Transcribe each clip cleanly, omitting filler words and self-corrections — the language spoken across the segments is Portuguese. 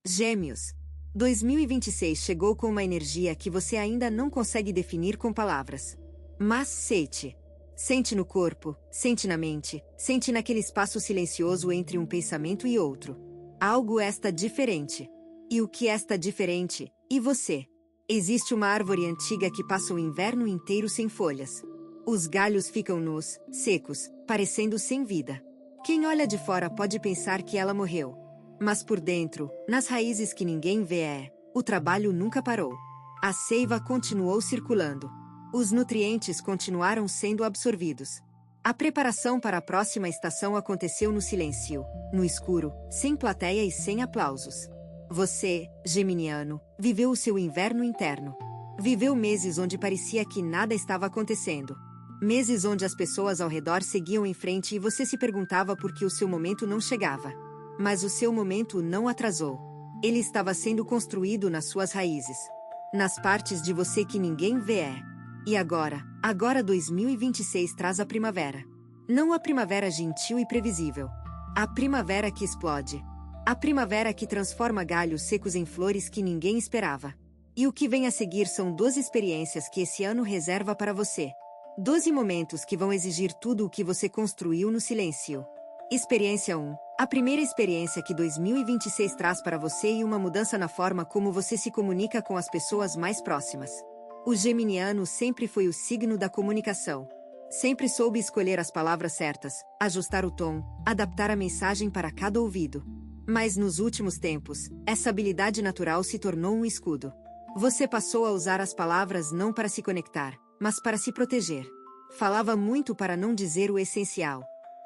Gêmeos. 2026 chegou com uma energia que você ainda não consegue definir com palavras. Mas sente. Sente no corpo, sente na mente, sente naquele espaço silencioso entre um pensamento e outro. Algo está diferente. E o que está diferente? E você? Existe uma árvore antiga que passa o inverno inteiro sem folhas. Os galhos ficam nus, secos, parecendo sem vida. Quem olha de fora pode pensar que ela morreu. Mas por dentro, nas raízes que ninguém vê o trabalho nunca parou. A seiva continuou circulando. Os nutrientes continuaram sendo absorvidos. A preparação para a próxima estação aconteceu no silêncio, no escuro, sem plateia e sem aplausos. Você, geminiano, viveu o seu inverno interno. Viveu meses onde parecia que nada estava acontecendo. Meses onde as pessoas ao redor seguiam em frente e você se perguntava por que o seu momento não chegava. Mas o seu momento não atrasou. Ele estava sendo construído nas suas raízes. Nas partes de você que ninguém vê. E agora 2026 traz a primavera. Não a primavera gentil e previsível. A primavera que explode. A primavera que transforma galhos secos em flores que ninguém esperava. E o que vem a seguir são 12 experiências que esse ano reserva para você. 12 momentos que vão exigir tudo o que você construiu no silêncio. Experiência 1. A primeira experiência que 2026 traz para você e uma mudança na forma como você se comunica com as pessoas mais próximas. O geminiano sempre foi o signo da comunicação. Sempre soube escolher as palavras certas, ajustar o tom, adaptar a mensagem para cada ouvido. Mas nos últimos tempos, essa habilidade natural se tornou um escudo. Você passou a usar as palavras não para se conectar, mas para se proteger. Falava muito para não dizer o essencial.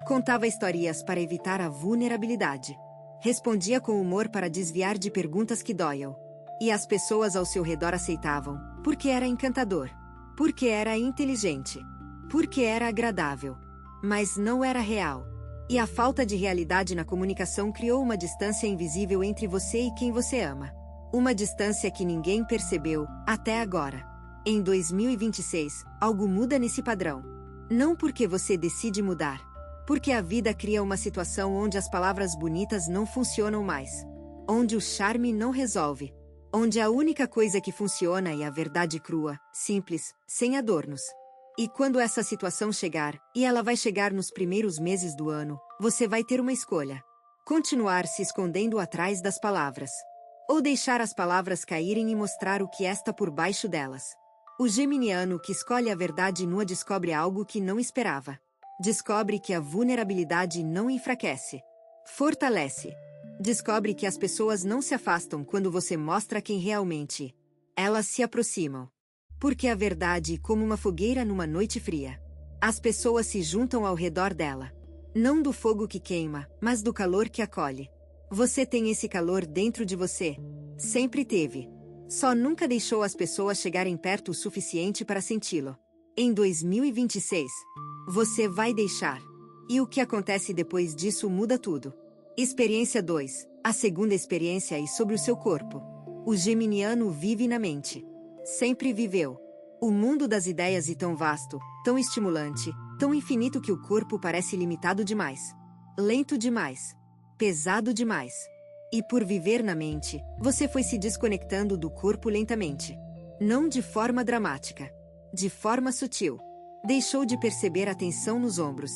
Contava historias para evitar a vulnerabilidade. Respondia com humor para desviar de perguntas que doiam. E as pessoas ao seu redor aceitavam, porque era encantador. Porque era inteligente. Porque era agradável. Mas não era real. E a falta de realidade na comunicação criou uma distância invisível entre você e quem você ama. Uma distância que ninguém percebeu, até agora. Em 2026, algo muda nesse padrão. Não porque você decide mudar. Porque a vida cria uma situação onde as palavras bonitas não funcionam mais. Onde o charme não resolve. Onde a única coisa que funciona é a verdade crua, simples, sem adornos. E quando essa situação chegar, e ela vai chegar nos primeiros meses do ano, você vai ter uma escolha. Continuar se escondendo atrás das palavras. Ou deixar as palavras caírem e mostrar o que está por baixo delas. O geminiano que escolhe a verdade nua descobre algo que não esperava. Descobre que a vulnerabilidade não enfraquece. Fortalece. Descobre que as pessoas não se afastam quando você mostra quem realmente. Elas se aproximam. Porque a verdade, como uma fogueira numa noite fria. As pessoas se juntam ao redor dela. Não do fogo que queima, mas do calor que acolhe. Você tem esse calor dentro de você. Sempre teve. Só nunca deixou as pessoas chegarem perto o suficiente para senti-lo. Em 2026, você vai deixar. E o que acontece depois disso muda tudo. Experiência 2. A segunda experiência é sobre o seu corpo. O geminiano vive na mente. Sempre viveu. O mundo das ideias é tão vasto, tão estimulante, tão infinito que o corpo parece limitado demais. Lento demais. Pesado demais. E por viver na mente, você foi se desconectando do corpo lentamente. Não de forma dramática. De forma sutil. Deixou de perceber a tensão nos ombros.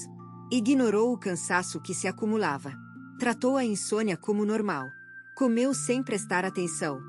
Ignorou o cansaço que se acumulava. Tratou a insônia como normal. Comeu sem prestar atenção.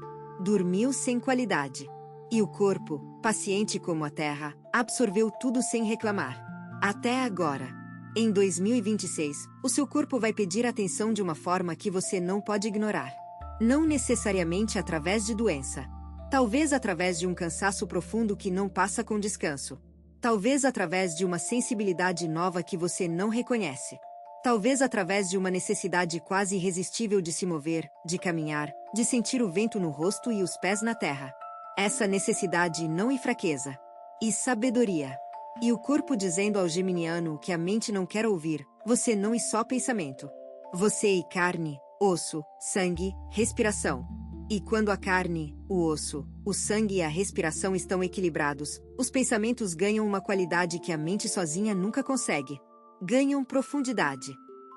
Dormiu sem qualidade. E o corpo, paciente como a terra, absorveu tudo sem reclamar. Até agora. Em 2026, o seu corpo vai pedir atenção de uma forma que você não pode ignorar. Não necessariamente através de doença. Talvez através de um cansaço profundo que não passa com descanso. Talvez através de uma sensibilidade nova que você não reconhece. Talvez através de uma necessidade quase irresistível de se mover, de caminhar, de sentir o vento no rosto e os pés na terra. Essa necessidade não é fraqueza. E sabedoria. E o corpo dizendo ao geminiano que a mente não quer ouvir, você não é só pensamento. Você é carne, osso, sangue, respiração. E quando a carne, o osso, o sangue e a respiração estão equilibrados, os pensamentos ganham uma qualidade que a mente sozinha nunca consegue. Ganham profundidade.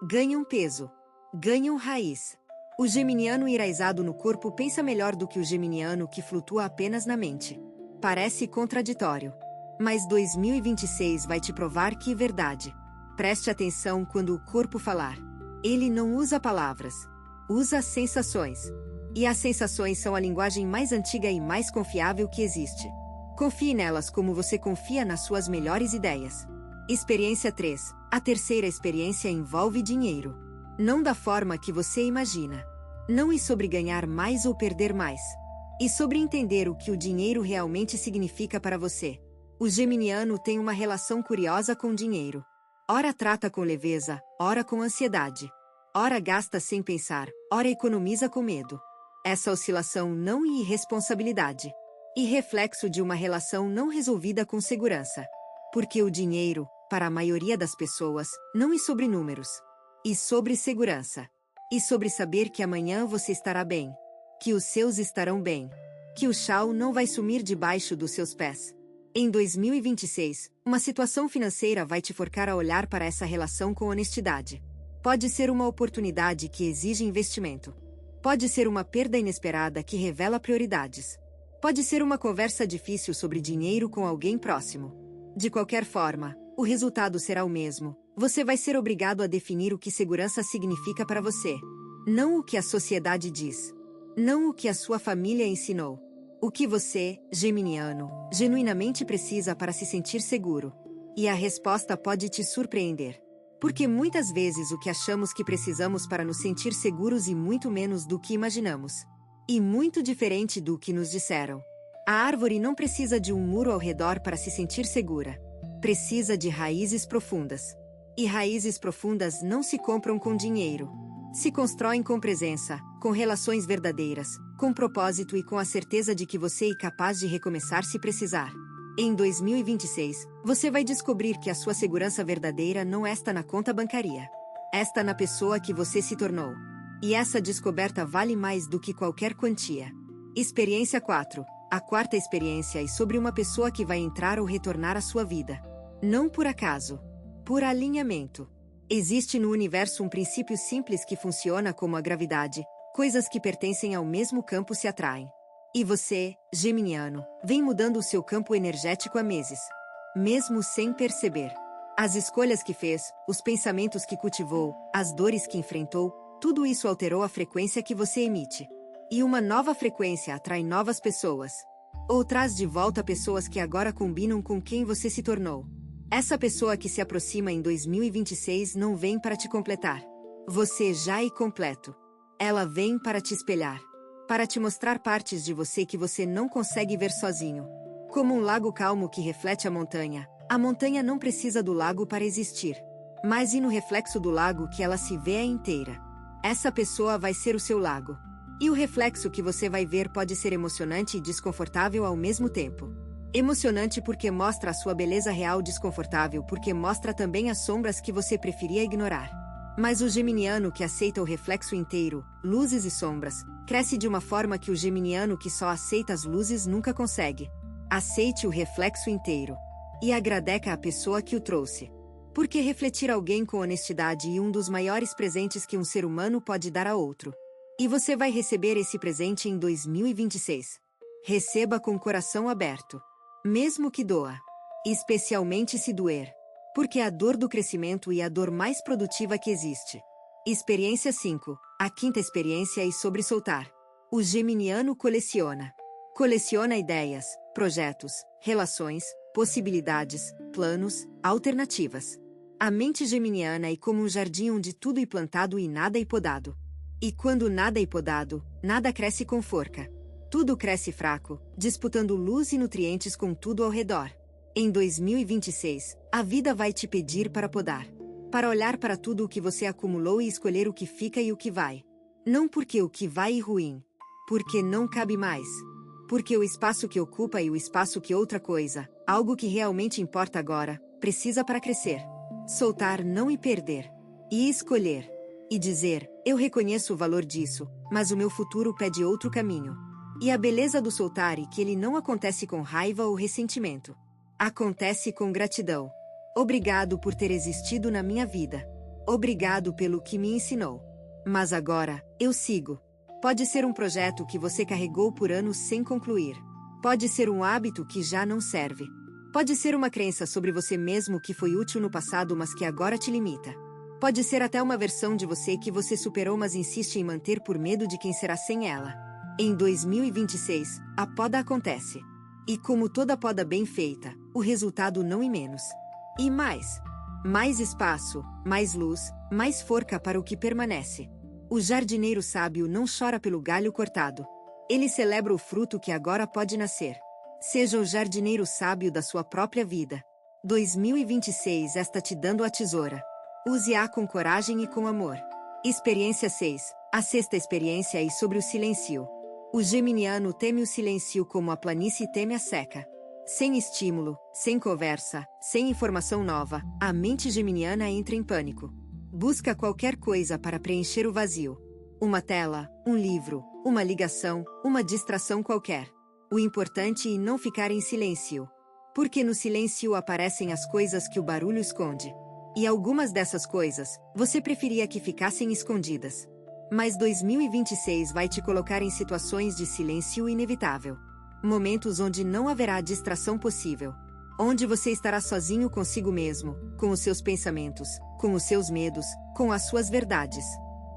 Ganham peso. Ganham raiz. O geminiano enraizado no corpo pensa melhor do que o geminiano que flutua apenas na mente. Parece contraditório. Mas 2026 vai te provar que é verdade. Preste atenção quando o corpo falar. Ele não usa palavras. Usa sensações. E as sensações são a linguagem mais antiga e mais confiável que existe. Confie nelas como você confia nas suas melhores ideias. Experiência 3. A terceira experiência envolve dinheiro. Não da forma que você imagina. Não é sobre ganhar mais ou perder mais. E sobre entender o que o dinheiro realmente significa para você. O geminiano tem uma relação curiosa com dinheiro. Ora trata com leveza, ora com ansiedade. Ora gasta sem pensar, ora economiza com medo. Essa oscilação não é irresponsabilidade. E reflexo de uma relação não resolvida com segurança. Porque o dinheiro, para a maioria das pessoas, não é sobre números. E sobre segurança. E sobre saber que amanhã você estará bem. Que os seus estarão bem. Que o chão não vai sumir debaixo dos seus pés. Em 2026, uma situação financeira vai te forçar a olhar para essa relação com honestidade. Pode ser uma oportunidade que exige investimento. Pode ser uma perda inesperada que revela prioridades. Pode ser uma conversa difícil sobre dinheiro com alguém próximo. De qualquer forma, o resultado será o mesmo. Você vai ser obrigado a definir o que segurança significa para você. Não o que a sociedade diz. Não o que a sua família ensinou. O que você, geminiano, genuinamente precisa para se sentir seguro. E a resposta pode te surpreender. Porque muitas vezes o que achamos que precisamos para nos sentir seguros e muito menos do que imaginamos. E muito diferente do que nos disseram. A árvore não precisa de um muro ao redor para se sentir segura. Precisa de raízes profundas. E raízes profundas não se compram com dinheiro. Se constroem com presença, com relações verdadeiras, com propósito e com a certeza de que você é capaz de recomeçar se precisar. Em 2026, você vai descobrir que a sua segurança verdadeira não está na conta bancária. Está na pessoa que você se tornou. E essa descoberta vale mais do que qualquer quantia. Experiência 4. A quarta experiência é sobre uma pessoa que vai entrar ou retornar à sua vida. Não por acaso. Por alinhamento. Existe no universo um princípio simples que funciona como a gravidade. Coisas que pertencem ao mesmo campo se atraem. E você, geminiano, vem mudando o seu campo energético há meses. Mesmo sem perceber. As escolhas que fez, os pensamentos que cultivou, as dores que enfrentou, tudo isso alterou a frequência que você emite. E uma nova frequência atrai novas pessoas. Ou traz de volta pessoas que agora combinam com quem você se tornou. Essa pessoa que se aproxima em 2026 não vem para te completar. Você já é completo. Ela vem para te espelhar. Para te mostrar partes de você que você não consegue ver sozinho. Como um lago calmo que reflete a montanha não precisa do lago para existir. Mas no reflexo do lago que ela se vê inteira. Essa pessoa vai ser o seu lago. E o reflexo que você vai ver pode ser emocionante e desconfortável ao mesmo tempo. Emocionante porque mostra a sua beleza real, desconfortável porque mostra também as sombras que você preferia ignorar. Mas o geminiano que aceita o reflexo inteiro, luzes e sombras, cresce de uma forma que o geminiano que só aceita as luzes nunca consegue. Aceite o reflexo inteiro. E agradeça a pessoa que o trouxe. Porque refletir alguém com honestidade é um dos maiores presentes que um ser humano pode dar a outro. E você vai receber esse presente em 2026. Receba com o coração aberto. Mesmo que doa. Especialmente se doer. Porque a dor do crescimento é a dor mais produtiva que existe. Experiência 5. A quinta experiência é sobre soltar. O geminiano coleciona. Coleciona ideias, projetos, relações, possibilidades, planos, alternativas. A mente geminiana é como um jardim onde tudo é plantado e nada é podado. E quando nada é podado, nada cresce com forca. Tudo cresce fraco, disputando luz e nutrientes com tudo ao redor. Em 2026, a vida vai te pedir para podar. Para olhar para tudo o que você acumulou e escolher o que fica e o que vai. Não porque o que vai é ruim. Porque não cabe mais. Porque o espaço que ocupa e o espaço que outra coisa, algo que realmente importa agora, precisa para crescer. Soltar não e perder. E escolher. E dizer, eu reconheço o valor disso, mas o meu futuro pede outro caminho. E a beleza do soltar é que ele não acontece com raiva ou ressentimento. Acontece com gratidão. Obrigado por ter existido na minha vida. Obrigado pelo que me ensinou. Mas agora, eu sigo. Pode ser um projeto que você carregou por anos sem concluir. Pode ser um hábito que já não serve. Pode ser uma crença sobre você mesmo que foi útil no passado, mas que agora te limita. Pode ser até uma versão de você que você superou, mas insiste em manter por medo de quem será sem ela. Em 2026, a poda acontece. E como toda poda bem feita, o resultado não é menos. E mais. Mais espaço, mais luz, mais forca para o que permanece. O jardineiro sábio não chora pelo galho cortado. Ele celebra o fruto que agora pode nascer. Seja o jardineiro sábio da sua própria vida. 2026 está te dando a tesoura. Use-a com coragem e com amor. Experiência 6. A sexta experiência é sobre o silêncio. O geminiano teme o silêncio como a planície teme a seca. Sem estímulo, sem conversa, sem informação nova, a mente geminiana entra em pânico. Busca qualquer coisa para preencher o vazio. Uma tela, um livro, uma ligação, uma distração qualquer. O importante é não ficar em silêncio. Porque no silêncio aparecem as coisas que o barulho esconde. E algumas dessas coisas, você preferia que ficassem escondidas. Mas 2026 vai te colocar em situações de silêncio inevitável. Momentos onde não haverá distração possível. Onde você estará sozinho consigo mesmo, com os seus pensamentos, com os seus medos, com as suas verdades.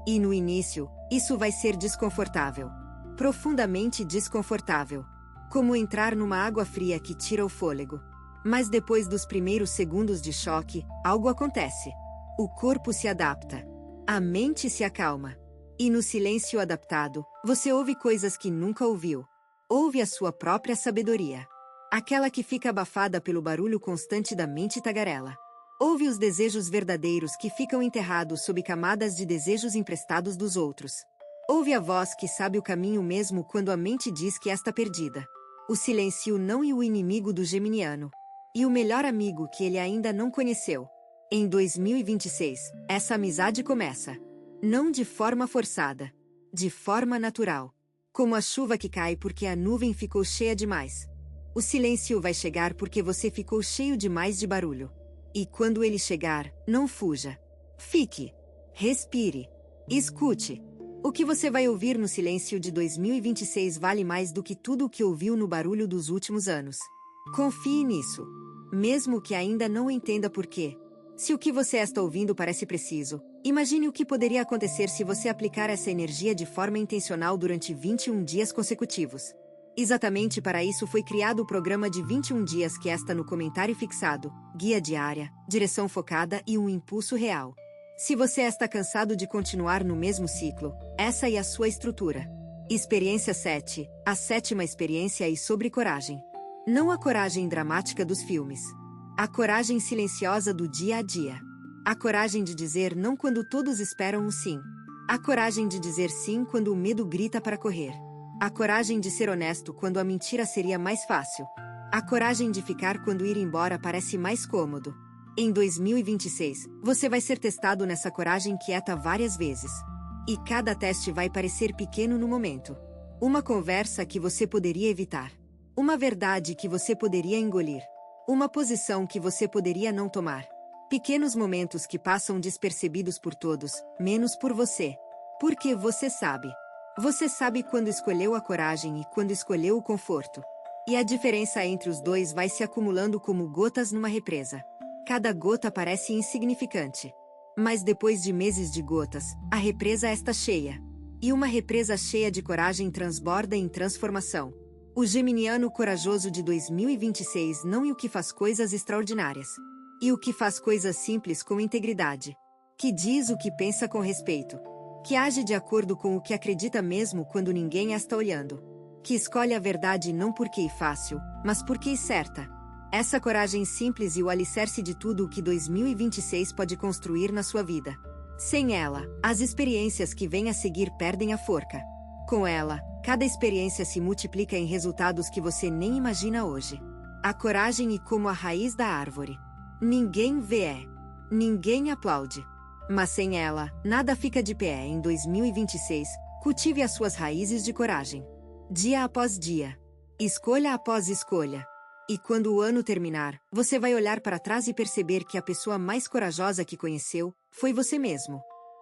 E no início, isso vai ser desconfortável. Profundamente desconfortável. Como entrar numa água fria que tira o fôlego. Mas depois dos primeiros segundos de choque, algo acontece. O corpo se adapta. A mente se acalma. E no silêncio adaptado, você ouve coisas que nunca ouviu. Ouve a sua própria sabedoria. Aquela que fica abafada pelo barulho constante da mente tagarela. Ouve os desejos verdadeiros que ficam enterrados sob camadas de desejos emprestados dos outros. Ouve a voz que sabe o caminho mesmo quando a mente diz que está perdida. O silêncio não é o inimigo do geminiano. E o melhor amigo que ele ainda não conheceu. Em 2026, essa amizade começa. Não de forma forçada. De forma natural. Como a chuva que cai porque a nuvem ficou cheia demais. O silêncio vai chegar porque você ficou cheio demais de barulho. E quando ele chegar, não fuja. Fique. Respire. Escute. O que você vai ouvir no silêncio de 2026 vale mais do que tudo o que ouviu no barulho dos últimos anos. Confie nisso. Mesmo que ainda não entenda por quê. Se o que você está ouvindo parece preciso, imagine o que poderia acontecer se você aplicar essa energia de forma intencional durante 21 dias consecutivos. Exatamente para isso foi criado o programa de 21 dias que está no comentário fixado, guia diária, direção focada e um impulso real. Se você está cansado de continuar no mesmo ciclo, essa é a sua estrutura. Experiência 7. A sétima experiência é sobre coragem. Não a coragem dramática dos filmes. A coragem silenciosa do dia a dia. A coragem de dizer não quando todos esperam um sim. A coragem de dizer sim quando o medo grita para correr. A coragem de ser honesto quando a mentira seria mais fácil. A coragem de ficar quando ir embora parece mais cômodo. Em 2026, você vai ser testado nessa coragem quieta várias vezes. E cada teste vai parecer pequeno no momento. Uma conversa que você poderia evitar. Uma verdade que você poderia engolir. Uma posição que você poderia não tomar. Pequenos momentos que passam despercebidos por todos, menos por você. Porque você sabe. Você sabe quando escolheu a coragem e quando escolheu o conforto. E a diferença entre os dois vai se acumulando como gotas numa represa. Cada gota parece insignificante. Mas depois de meses de gotas, a represa está cheia. E uma represa cheia de coragem transborda em transformação. O geminiano corajoso de 2026 não é o que faz coisas extraordinárias. E o que faz coisas simples com integridade. Que diz o que pensa com respeito. Que age de acordo com o que acredita mesmo quando ninguém está olhando. Que escolhe a verdade não porque é fácil, mas porque é certa. Essa coragem simples é o alicerce de tudo o que 2026 pode construir na sua vida. Sem ela, as experiências que vêm a seguir perdem a forca. Com ela, cada experiência se multiplica em resultados que você nem imagina hoje. A coragem é como a raiz da árvore. Ninguém vê, ninguém aplaude. Mas sem ela, nada fica de pé. Em 2026, cultive as suas raízes de coragem. Dia após dia. Escolha após escolha. E quando o ano terminar, você vai olhar para trás e perceber que a pessoa mais corajosa que conheceu foi você mesmo.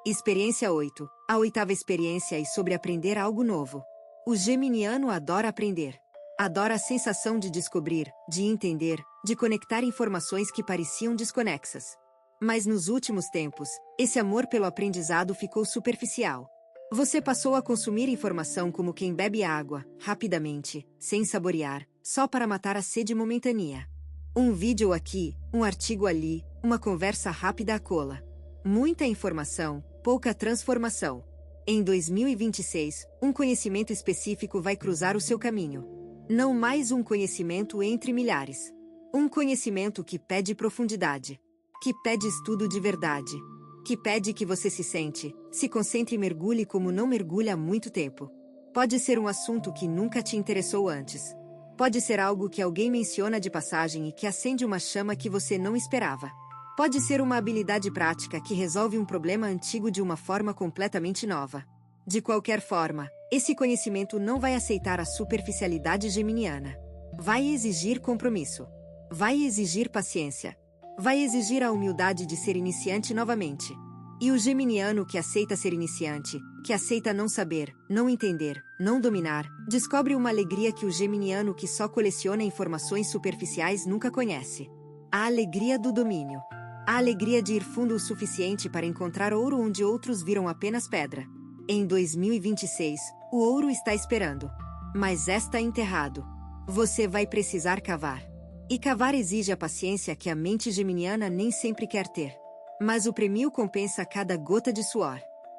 Experiência 8. A oitava experiência é sobre aprender algo novo. O geminiano adora aprender. Adora a sensação de descobrir, de entender, de conectar informações que pareciam desconexas. Mas nos últimos tempos, esse amor pelo aprendizado ficou superficial. Você passou a consumir informação como quem bebe água, rapidamente, sem saborear, só para matar a sede momentânea. Um vídeo aqui, um artigo ali, uma conversa rápida à cola. Muita informação, pouca transformação. Em 2026, um conhecimento específico vai cruzar o seu caminho. Não mais um conhecimento entre milhares. Um conhecimento que pede profundidade. Que pede estudo de verdade. Que pede que você se concentre e mergulhe como não mergulha há muito tempo. Pode ser um assunto que nunca te interessou antes. Pode ser algo que alguém menciona de passagem e que acende uma chama que você não esperava. Pode ser uma habilidade prática que resolve um problema antigo de uma forma completamente nova. De qualquer forma, esse conhecimento não vai aceitar a superficialidade geminiana. Vai exigir compromisso. Vai exigir paciência. Vai exigir a humildade de ser iniciante novamente. E o geminiano que aceita ser iniciante, que aceita não saber, não entender, não dominar, descobre uma alegria que o geminiano que só coleciona informações superficiais nunca conhece. A alegria do domínio. A alegria de ir fundo o suficiente para encontrar ouro onde outros viram apenas pedra. Em 2026, o ouro está esperando. Mas está enterrado. Você vai precisar cavar. E cavar exige a paciência que a mente geminiana nem sempre quer ter. Mas o prêmio compensa cada gota de suor.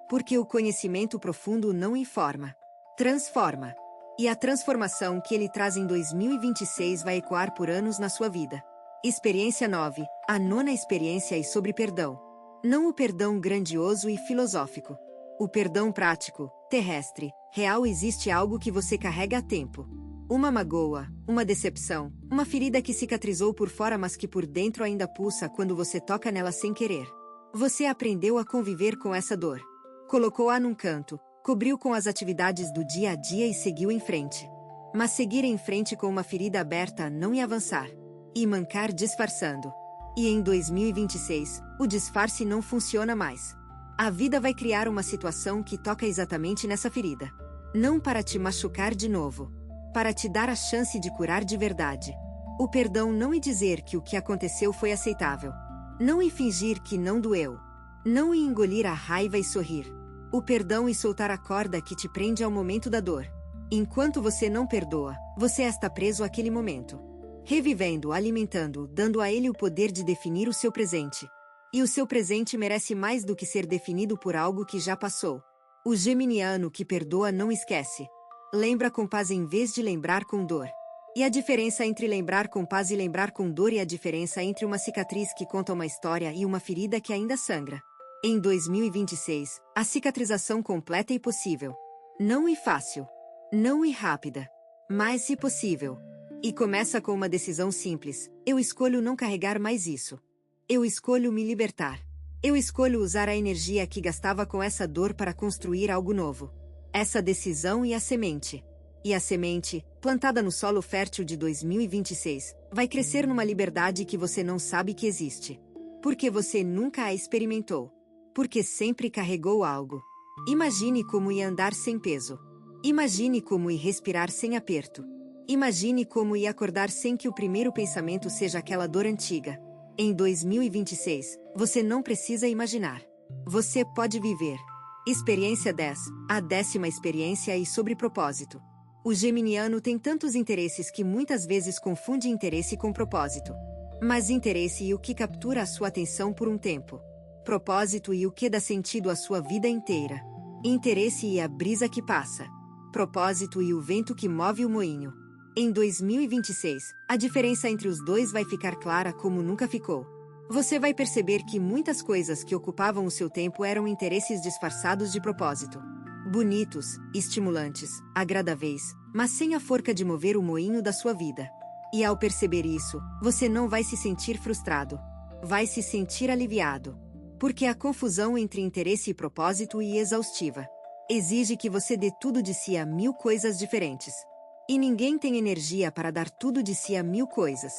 Porque o conhecimento profundo não informa, transforma. E a transformação que ele traz em 2026 vai ecoar por anos na sua vida. Experiência 9. A nona experiência é sobre perdão. Não o perdão grandioso e filosófico. O perdão prático, terrestre, real. Existe algo que você carrega há tempo. Uma magoa, uma decepção, uma ferida que cicatrizou por fora mas que por dentro ainda pulsa quando você toca nela sem querer. Você aprendeu a conviver com essa dor. Colocou-a num canto, cobriu com as atividades do dia a dia e seguiu em frente. Mas seguir em frente com uma ferida aberta não ia avançar. E mancar disfarçando. E em 2026, o disfarce não funciona mais. A vida vai criar uma situação que toca exatamente nessa ferida. Não para te machucar de novo. Para te dar a chance de curar de verdade. O perdão não é dizer que o que aconteceu foi aceitável. Não é fingir que não doeu. Não é engolir a raiva e sorrir. O perdão é soltar a corda que te prende ao momento da dor. Enquanto você não perdoa, você está preso àquele momento. Revivendo, alimentando, dando a ele o poder de definir o seu presente. E o seu presente merece mais do que ser definido por algo que já passou. O geminiano que perdoa não esquece. Lembra com paz em vez de lembrar com dor. E a diferença entre lembrar com paz e lembrar com dor é a diferença entre uma cicatriz que conta uma história e uma ferida que ainda sangra. Em 2026, a cicatrização completa é possível. Não é fácil. Não é rápida. Mas é possível. E começa com uma decisão simples. Eu escolho não carregar mais isso. Eu escolho me libertar. Eu escolho usar a energia que gastava com essa dor para construir algo novo. Essa decisão e a semente. E a semente, plantada no solo fértil de 2026, vai crescer numa liberdade que você não sabe que existe. Porque você nunca a experimentou. Porque sempre carregou algo. Imagine como ia andar sem peso. Imagine como ia respirar sem aperto. Imagine como ia acordar sem que o primeiro pensamento seja aquela dor antiga. Em 2026, você não precisa imaginar. Você pode viver. Experiência 10. A 10ª experiência é sobre propósito. O geminiano tem tantos interesses que muitas vezes confunde interesse com propósito. Mas interesse é o que captura a sua atenção por um tempo. Propósito é o que dá sentido à sua vida inteira. Interesse é a brisa que passa. Propósito é o vento que move o moinho. Em 2026, a diferença entre os dois vai ficar clara como nunca ficou. Você vai perceber que muitas coisas que ocupavam o seu tempo eram interesses disfarçados de propósito. Bonitos, estimulantes, agradáveis, mas sem a forca de mover o moinho da sua vida. E ao perceber isso, você não vai se sentir frustrado. Vai se sentir aliviado. Porque a confusão entre interesse e propósito é exaustiva. Exige que você dê tudo de si a 1000 coisas diferentes. E ninguém tem energia para dar tudo de si a 1000 coisas.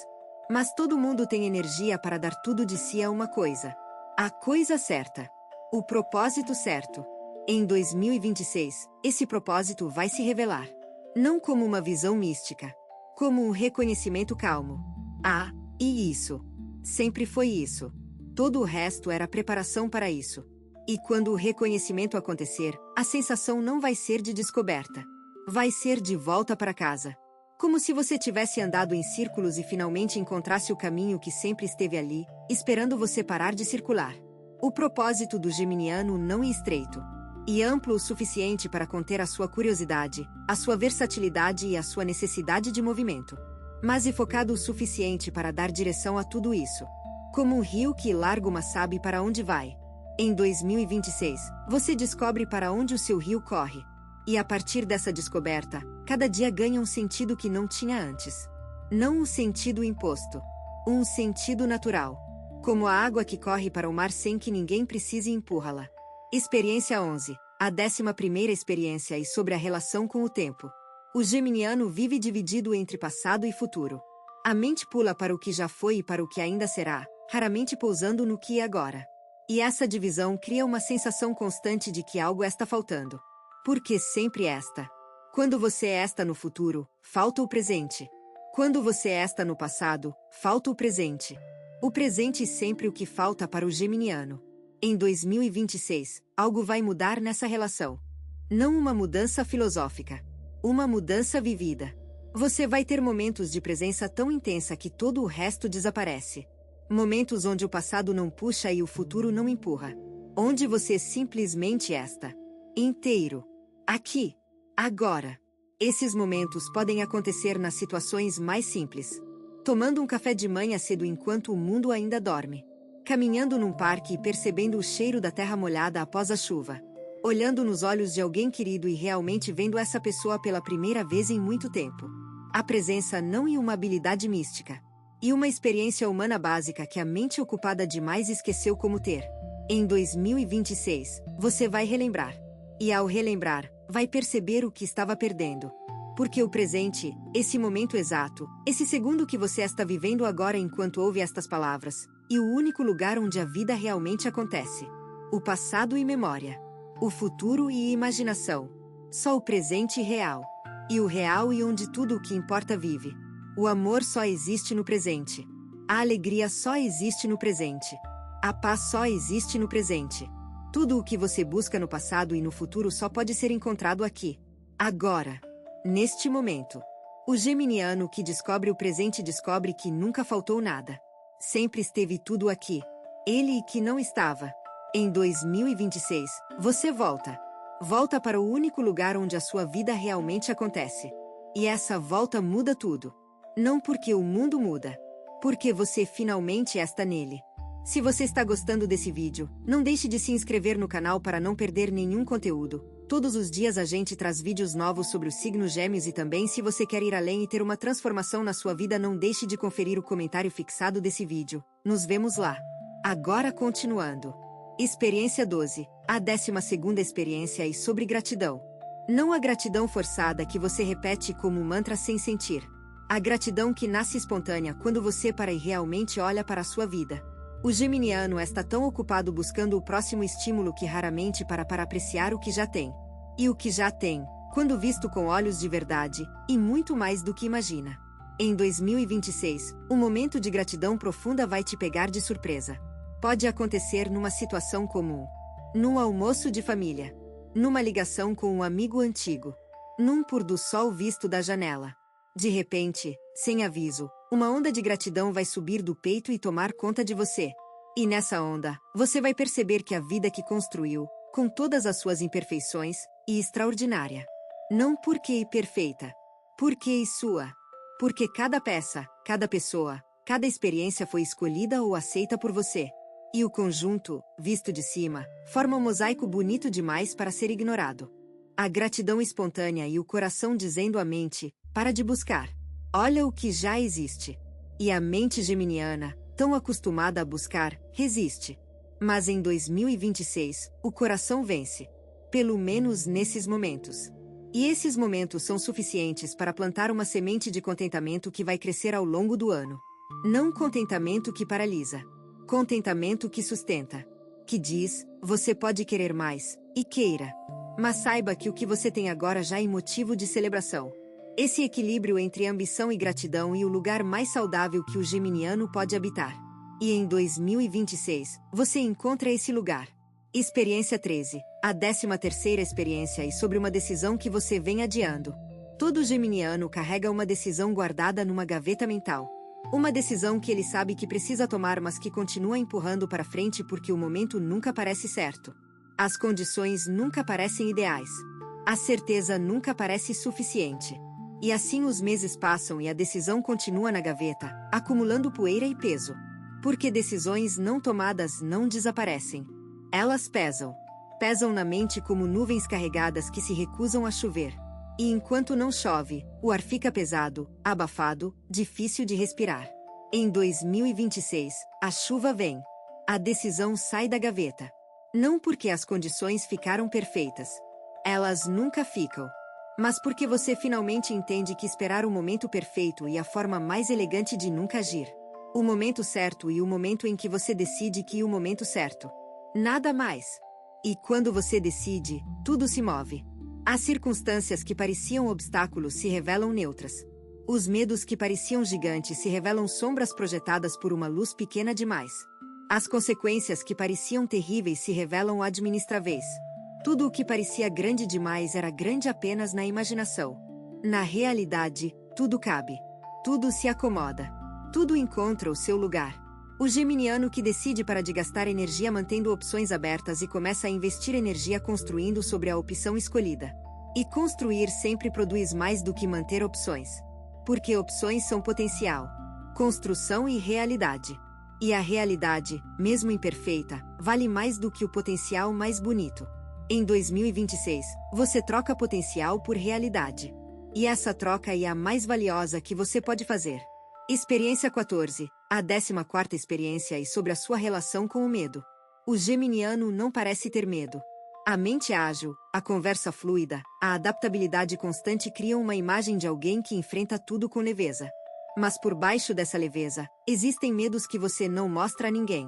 Mas todo mundo tem energia para dar tudo de si a uma coisa. A coisa certa. O propósito certo. Em 2026, esse propósito vai se revelar. Não como uma visão mística, como um reconhecimento calmo. Ah, e isso. Sempre foi isso. Todo o resto era preparação para isso. E quando o reconhecimento acontecer, a sensação não vai ser de descoberta. Vai ser de volta para casa. Como se você tivesse andado em círculos e finalmente encontrasse o caminho que sempre esteve ali, esperando você parar de circular. O propósito do geminiano não é estreito e amplo o suficiente para conter a sua curiosidade, a sua versatilidade e a sua necessidade de movimento, mas é focado o suficiente para dar direção a tudo isso. Como um rio que larga uma sabe para onde vai. Em 2026, você descobre para onde o seu rio corre. E a partir dessa descoberta, cada dia ganha um sentido que não tinha antes. Não um sentido imposto. Um sentido natural. Como a água que corre para o mar sem que ninguém precise empurrá-la. Experiência 11. A 11ª experiência e sobre a relação com o tempo. O geminiano vive dividido entre passado e futuro. A mente pula para o que já foi e para o que ainda será, raramente pousando no que é agora. E essa divisão cria uma sensação constante de que algo está faltando. Porque sempre esta. Quando você está no futuro, falta o presente. Quando você está no passado, falta o presente. O presente é sempre o que falta para o geminiano. Em 2026, algo vai mudar nessa relação. Não uma mudança filosófica. Uma mudança vivida. Você vai ter momentos de presença tão intensa que todo o resto desaparece. Momentos onde o passado não puxa e o futuro não empurra. Onde você simplesmente está. Inteiro. Aqui. Agora. Esses momentos podem acontecer nas situações mais simples. Tomando um café de manhã cedo enquanto o mundo ainda dorme. Caminhando num parque e percebendo o cheiro da terra molhada após a chuva. Olhando nos olhos de alguém querido e realmente vendo essa pessoa pela primeira vez em muito tempo. A presença não é uma habilidade mística. E uma experiência humana básica que a mente ocupada demais esqueceu como ter. Em 2026, você vai relembrar. E ao relembrar, vai perceber o que estava perdendo. Porque o presente, esse momento exato, esse segundo que você está vivendo agora enquanto ouve estas palavras, e o único lugar onde a vida realmente acontece. O passado e memória. O futuro e imaginação. Só o presente real. E o real e onde tudo o que importa vive. O amor só existe no presente. A alegria só existe no presente. A paz só existe no presente. Tudo o que você busca no passado e no futuro só pode ser encontrado aqui. Agora. Neste momento. O geminiano que descobre o presente descobre que nunca faltou nada. Sempre esteve tudo aqui. Ele que não estava. Em 2026, você volta. Volta para o único lugar onde a sua vida realmente acontece. E essa volta muda tudo. Não porque o mundo muda. Porque você finalmente está nele. Se você está gostando desse vídeo, não deixe de se inscrever no canal para não perder nenhum conteúdo. Todos os dias a gente traz vídeos novos sobre o signo Gêmeos e também se você quer ir além e ter uma transformação na sua vida não deixe de conferir o comentário fixado desse vídeo. Nos vemos lá. Agora continuando. Experiência 12. A 12ª experiência é sobre gratidão. Não a gratidão forçada que você repete como um mantra sem sentir. A gratidão que nasce espontânea quando você para e realmente olha para a sua vida. O geminiano está tão ocupado buscando o próximo estímulo que raramente para apreciar o que já tem. E o que já tem, quando visto com olhos de verdade, e muito mais do que imagina. Em 2026, um momento de gratidão profunda vai te pegar de surpresa. Pode acontecer numa situação comum. Num almoço de família. Numa ligação com um amigo antigo. Num pôr do sol visto da janela. De repente, sem aviso, uma onda de gratidão vai subir do peito e tomar conta de você. E nessa onda, você vai perceber que a vida que construiu, com todas as suas imperfeições, é extraordinária. Não porque é perfeita. Porque é sua. Porque cada peça, cada pessoa, cada experiência foi escolhida ou aceita por você. E o conjunto, visto de cima, forma um mosaico bonito demais para ser ignorado. A gratidão espontânea e o coração dizendo à mente, para de buscar. Olha o que já existe. E a mente geminiana, tão acostumada a buscar, resiste. Mas em 2026, o coração vence. Pelo menos nesses momentos. E esses momentos são suficientes para plantar uma semente de contentamento que vai crescer ao longo do ano. Não contentamento que paralisa. Contentamento que sustenta. que diz: você pode querer mais, e queira. Mas saiba que o que você tem agora já é motivo de celebração. Esse equilíbrio entre ambição e gratidão é o lugar mais saudável que o geminiano pode habitar. E em 2026, você encontra esse lugar. Experiência 13. A 13ª experiência é sobre uma decisão que você vem adiando. Todo geminiano carrega uma decisão guardada numa gaveta mental. Uma decisão que ele sabe que precisa tomar, mas que continua empurrando para frente porque o momento nunca parece certo. As condições nunca parecem ideais. A certeza nunca parece suficiente. E assim os meses passam e a decisão continua na gaveta, acumulando poeira e peso. Porque decisões não tomadas não desaparecem. Elas pesam. Pesam na mente como nuvens carregadas que se recusam a chover. E enquanto não chove, o ar fica pesado, abafado, difícil de respirar. Em 2026, a chuva vem. A decisão sai da gaveta. Não porque as condições ficaram perfeitas. Elas nunca ficam. Mas porque você finalmente entende que esperar o momento perfeito é a forma mais elegante de nunca agir. O momento certo e o momento em que você decide que é o momento certo. Nada mais. E quando você decide, tudo se move. As circunstâncias que pareciam obstáculos se revelam neutras. Os medos que pareciam gigantes se revelam sombras projetadas por uma luz pequena demais. As consequências que pareciam terríveis se revelam administráveis. Tudo o que parecia grande demais era grande apenas na imaginação. Na realidade, tudo cabe. Tudo se acomoda. Tudo encontra o seu lugar. O geminiano que decide parar de gastar energia mantendo opções abertas e começa a investir energia construindo sobre a opção escolhida. E construir sempre produz mais do que manter opções. Porque opções são potencial, construção e realidade. E a realidade, mesmo imperfeita, vale mais do que o potencial mais bonito. Em 2026, você troca potencial por realidade. E essa troca é a mais valiosa que você pode fazer. Experiência 14. A 14ª experiência é sobre a sua relação com o medo. O geminiano não parece ter medo. A mente ágil, a conversa fluida, a adaptabilidade constante criam uma imagem de alguém que enfrenta tudo com leveza. Mas por baixo dessa leveza, existem medos que você não mostra a ninguém.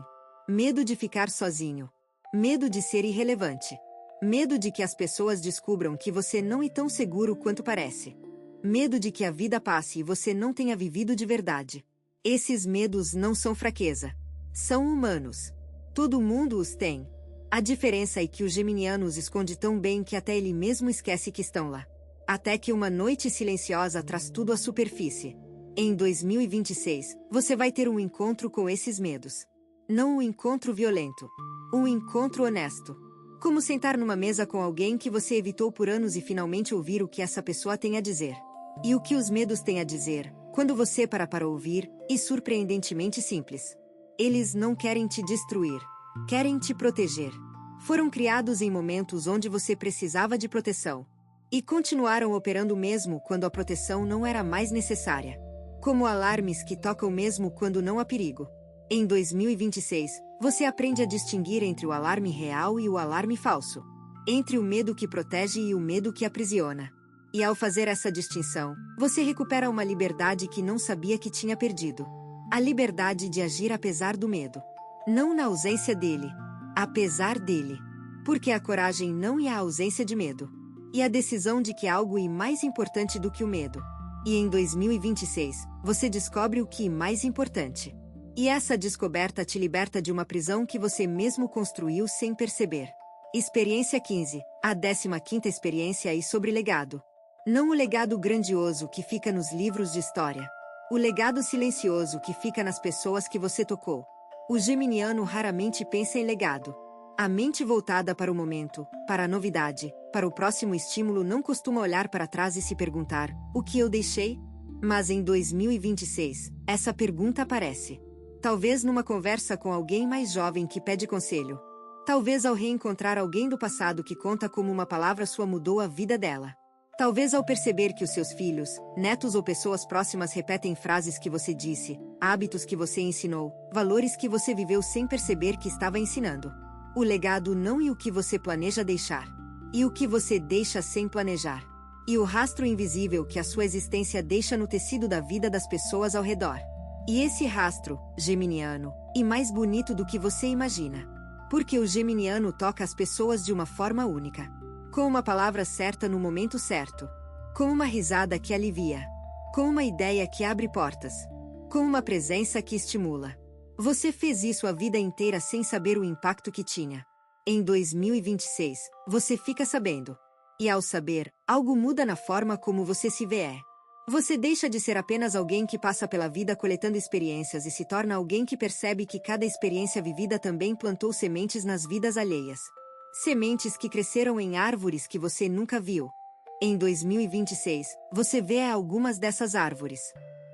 Medo de ficar sozinho. Medo de ser irrelevante. Medo de que as pessoas descubram que você não é tão seguro quanto parece. Medo de que a vida passe e você não tenha vivido de verdade. Esses medos não são fraqueza. São humanos. Todo mundo os tem. A diferença é que o geminiano os esconde tão bem que até ele mesmo esquece que estão lá. Até que uma noite silenciosa traz tudo à superfície. Em 2026, você vai ter um encontro com esses medos. Não um encontro violento. Um encontro honesto. Como sentar numa mesa com alguém que você evitou por anos e finalmente ouvir o que essa pessoa tem a dizer. E o que os medos têm a dizer, quando você para ouvir, é surpreendentemente simples. Eles não querem te destruir. Querem te proteger. Foram criados em momentos onde você precisava de proteção. E continuaram operando mesmo quando a proteção não era mais necessária. Como alarmes que tocam mesmo quando não há perigo. Em 2026, você aprende a distinguir entre o alarme real e o alarme falso. Entre o medo que protege e o medo que aprisiona. E ao fazer essa distinção, você recupera uma liberdade que não sabia que tinha perdido. A liberdade de agir apesar do medo. Não na ausência dele. Apesar dele. Porque a coragem não é a ausência de medo. E a decisão de que algo é mais importante do que o medo. E em 2026, você descobre o que é mais importante. E essa descoberta te liberta de uma prisão que você mesmo construiu sem perceber. Experiência 15. A 15ª experiência é sobre legado. Não o legado grandioso que fica nos livros de história. O legado silencioso que fica nas pessoas que você tocou. O geminiano raramente pensa em legado. A mente voltada para o momento, para a novidade, para o próximo estímulo não costuma olhar para trás e se perguntar: o que eu deixei? Mas em 2026, essa pergunta aparece. Talvez numa conversa com alguém mais jovem que pede conselho. Talvez ao reencontrar alguém do passado que conta como uma palavra sua mudou a vida dela. Talvez ao perceber que os seus filhos, netos ou pessoas próximas repetem frases que você disse, hábitos que você ensinou, valores que você viveu sem perceber que estava ensinando. O legado não é o que você planeja deixar. E o que você deixa sem planejar. E o rastro invisível que a sua existência deixa no tecido da vida das pessoas ao redor. E esse rastro, geminiano, é mais bonito do que você imagina. Porque o geminiano toca as pessoas de uma forma única. Com uma palavra certa no momento certo. Com uma risada que alivia. Com uma ideia que abre portas. Com uma presença que estimula. Você fez isso a vida inteira sem saber o impacto que tinha. Em 2026, você fica sabendo. E ao saber, algo muda na forma como você se vê. Você deixa de ser apenas alguém que passa pela vida coletando experiências e se torna alguém que percebe que cada experiência vivida também plantou sementes nas vidas alheias. Sementes que cresceram em árvores que você nunca viu. Em 2026, você vê algumas dessas árvores.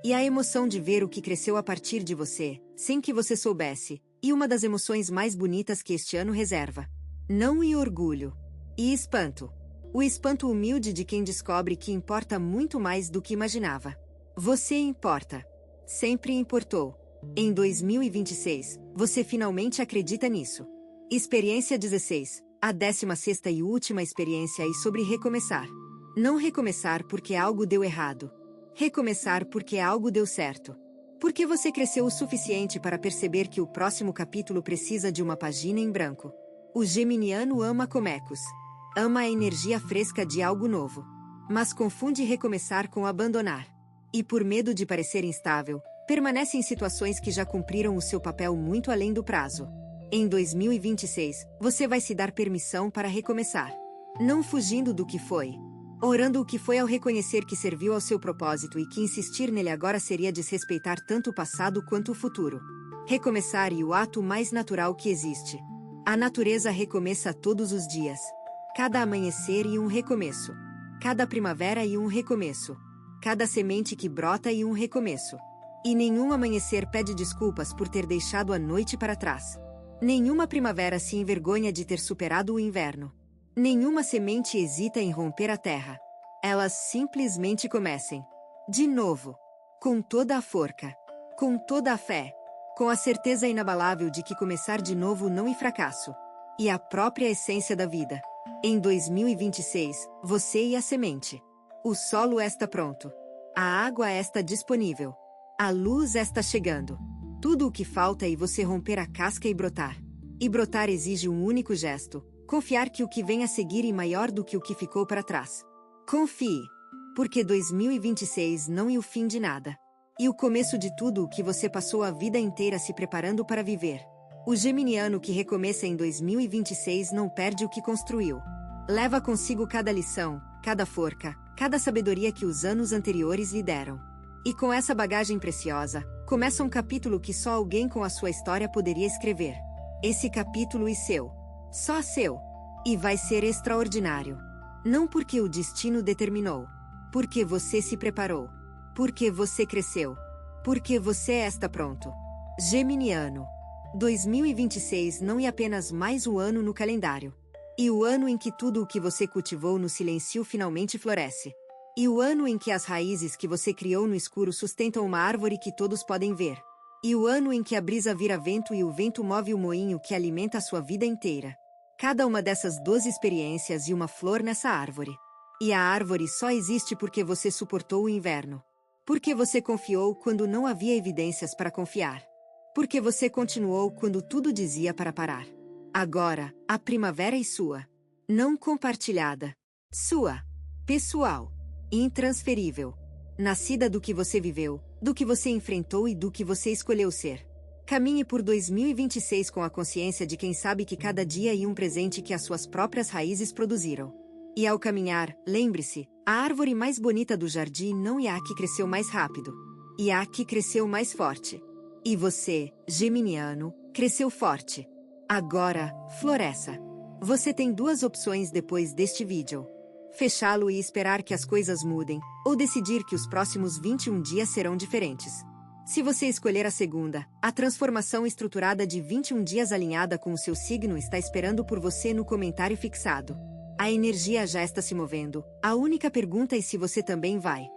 E a emoção de ver o que cresceu a partir de você, sem que você soubesse, e uma das emoções mais bonitas que este ano reserva. Não e orgulho. E espanto. O espanto humilde de quem descobre que importa muito mais do que imaginava. Você importa. Sempre importou. Em 2026, você finalmente acredita nisso. Experiência 16. A 16ª e última experiência é sobre recomeçar. Não recomeçar porque algo deu errado. Recomeçar porque algo deu certo. Porque você cresceu o suficiente para perceber que o próximo capítulo precisa de uma página em branco. O geminiano ama comecos. Ama a energia fresca de algo novo. Mas confunde recomeçar com abandonar. E por medo de parecer instável, permanece em situações que já cumpriram o seu papel muito além do prazo. Em 2026, você vai se dar permissão para recomeçar. Não fugindo do que foi. Orando o que foi ao reconhecer que serviu ao seu propósito e que insistir nele agora seria desrespeitar tanto o passado quanto o futuro. Recomeçar é o ato mais natural que existe. A natureza recomeça todos os dias. Cada amanhecer e um recomeço. Cada primavera e um recomeço. Cada semente que brota e um recomeço. E nenhum amanhecer pede desculpas por ter deixado a noite para trás. Nenhuma primavera se envergonha de ter superado o inverno. Nenhuma semente hesita em romper a terra. Elas simplesmente comecem. De novo. Com toda a forca. Com toda a fé. Com a certeza inabalável de que começar de novo não é fracasso. E a própria essência da vida. Em 2026, você e a semente. O solo está pronto. A água está disponível. A luz está chegando. Tudo o que falta é você romper a casca e brotar. E brotar exige um único gesto. Confiar que o que vem a seguir é maior do que o que ficou para trás. Confie. Porque 2026 não é o fim de nada. E o começo de tudo o que você passou a vida inteira se preparando para viver. O geminiano que recomeça em 2026 não perde o que construiu. Leva consigo cada lição, cada forca, cada sabedoria que os anos anteriores lhe deram. E com essa bagagem preciosa, começa um capítulo que só alguém com a sua história poderia escrever. Esse capítulo é seu. Só seu. E vai ser extraordinário. Não porque o destino determinou. Porque você se preparou. Porque você cresceu. Porque você está pronto. Geminiano. 2026 não é apenas mais um ano no calendário. E o ano em que tudo o que você cultivou no silêncio finalmente floresce. E o ano em que as raízes que você criou no escuro sustentam uma árvore que todos podem ver. E o ano em que a brisa vira vento e o vento move o moinho que alimenta a sua vida inteira. Cada uma dessas 12 experiências e uma flor nessa árvore. E a árvore só existe porque você suportou o inverno. Porque você confiou quando não havia evidências para confiar. Porque você continuou quando tudo dizia para parar. Agora, a primavera é sua. Não compartilhada. Sua. Pessoal. Intransferível. Nascida do que você viveu, do que você enfrentou e do que você escolheu ser. Caminhe por 2026 com a consciência de quem sabe que cada dia é um presente que as suas próprias raízes produziram. E ao caminhar, lembre-se, a árvore mais bonita do jardim não é a que cresceu mais rápido. É a que cresceu mais forte. E você, geminiano, cresceu forte. Agora, floresça. Você tem duas opções depois deste vídeo. Fechá-lo e esperar que as coisas mudem, ou decidir que os próximos 21 dias serão diferentes. Se você escolher a segunda, a transformação estruturada de 21 dias alinhada com o seu signo está esperando por você no comentário fixado. A energia já está se movendo, a única pergunta é se você também vai.